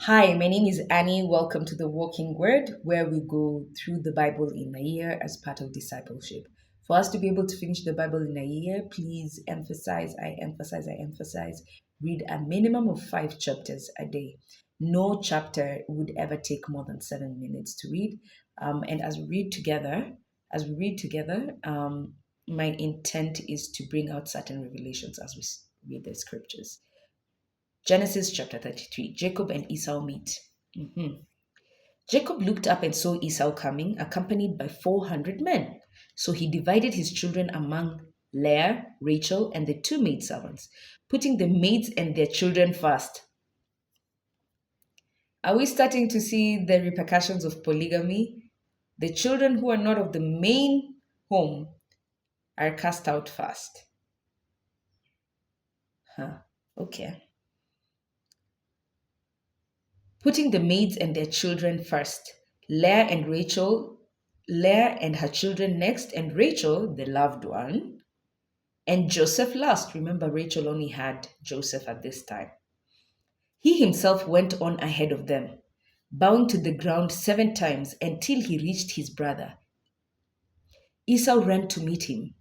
Hi, my name is Annie. Welcome to the Walking Word, where we go through the Bible in a year as part of discipleship. For us to be able to finish the Bible in a year, please emphasize, read a minimum of 5 chapters a day. No chapter would ever take more than 7 minutes to read. And as we read together, my intent is to bring out certain revelations as we read the scriptures. Genesis chapter 33, Jacob and Esau meet. Mhm. Jacob looked up and saw Esau coming, accompanied by 400 men. So he divided his children among Leah, Rachel, and the two maidservants, putting the maids and their children first. Are we starting to see the repercussions of polygamy? The children who are not of the main home are cast out first. Huh. Okay. Putting the maids and their children first. Leah and her children next, and Rachel, the loved one, and Joseph last. Remember, Rachel only had Joseph at this time. He himself went on ahead of them, bowing to the ground 7 times until he reached his brother. Esau ran to meet him,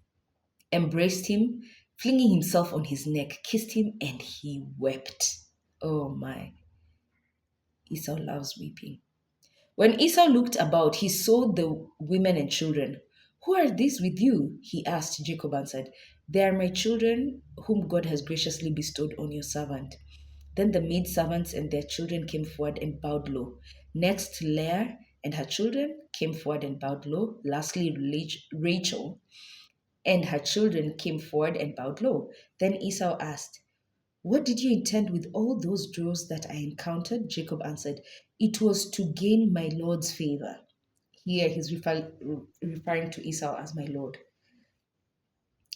embraced him, flinging himself on his neck, kissed him, and he wept. Oh my, Esau loves weeping. When Esau looked about, he saw the women and children. Who are these with you? He asked. Jacob answered, they are my children, whom God has graciously bestowed on your servant. Then the maidservants and their children came forward and bowed low. Next, Leah and her children came forward and bowed low. Lastly, Rachel and her children came forward and bowed low. Then Esau asked, what did you intend with all those droves that I encountered? Jacob answered, it was to gain my Lord's favor. Here he's referring to Esau as my Lord.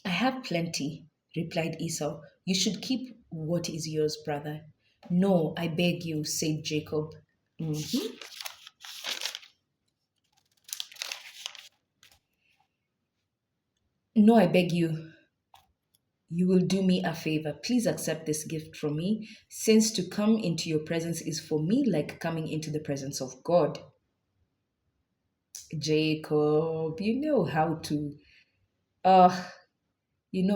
I have plenty, replied Esau. You should keep what is yours, brother. No, I beg you, said Jacob. Mhm. No, I beg you. You will do me a favor. Please accept this gift from me, since to come into your presence is for me like coming into the presence of God. Jacob, uh, you know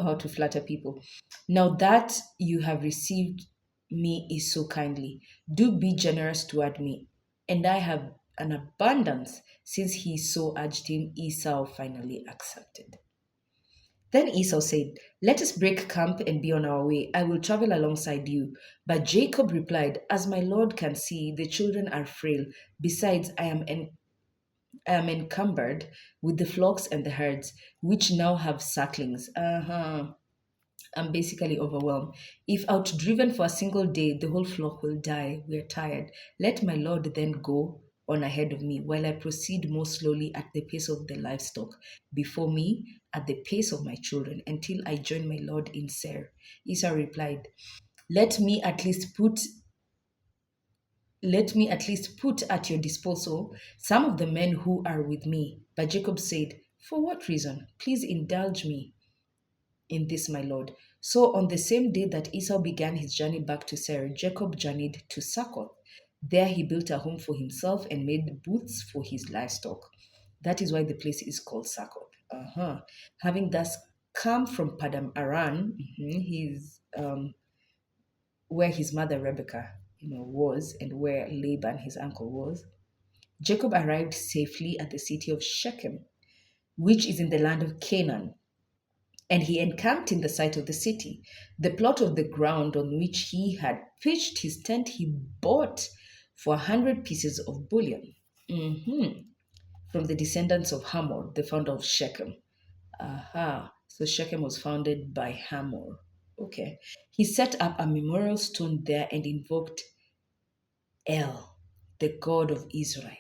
how to flatter people. Now that you have received me is so kindly, do be generous toward me. And I have an abundance. Since he so urged him, Esau finally accepted. Then Esau said, let us break camp and be on our way. I will travel alongside you. But Jacob replied, as my Lord can see, the children are frail. Besides, I am encumbered with the flocks and the herds, which now have sucklings. I'm basically overwhelmed. If outdriven for a single day, the whole flock will die. We're tired. Let my Lord then go on ahead of me, while I proceed more slowly at the pace of the livestock, before me at the pace of my children, until I join my Lord in Seir. Esau replied, Let me at least put let me at least put at your disposal some of the men who are with me. But Jacob said, for what reason? Please indulge me in this, my lord. So on the same day that Esau began his journey back to Seir, Jacob journeyed to Succoth. There he built a home for himself and made booths for his livestock. That is why the place is called Succoth. Having thus come from Padam Aram, he's where his mother Rebecca, was, and where Laban, his uncle, was. Jacob arrived safely at the city of Shechem, which is in the land of Canaan, and he encamped in the sight of the city. The plot of the ground on which he had pitched his tent he bought for 100 pieces of bullion. Mhm. From the descendants of Hamor, the founder of Shechem. Aha. So Shechem was founded by Hamor. Okay. He set up a memorial stone there and invoked El, the God of Israel.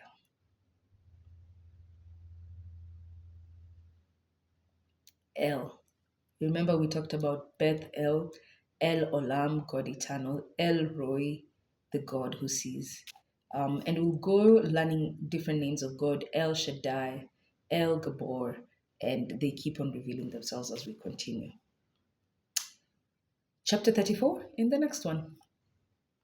El. Remember we talked about Beth El, El Olam, God eternal, El Roy, the God who sees. And we'll go learning different names of God, El Shaddai, El Gabor, and they keep on revealing themselves as we continue. Chapter 34 in the next one.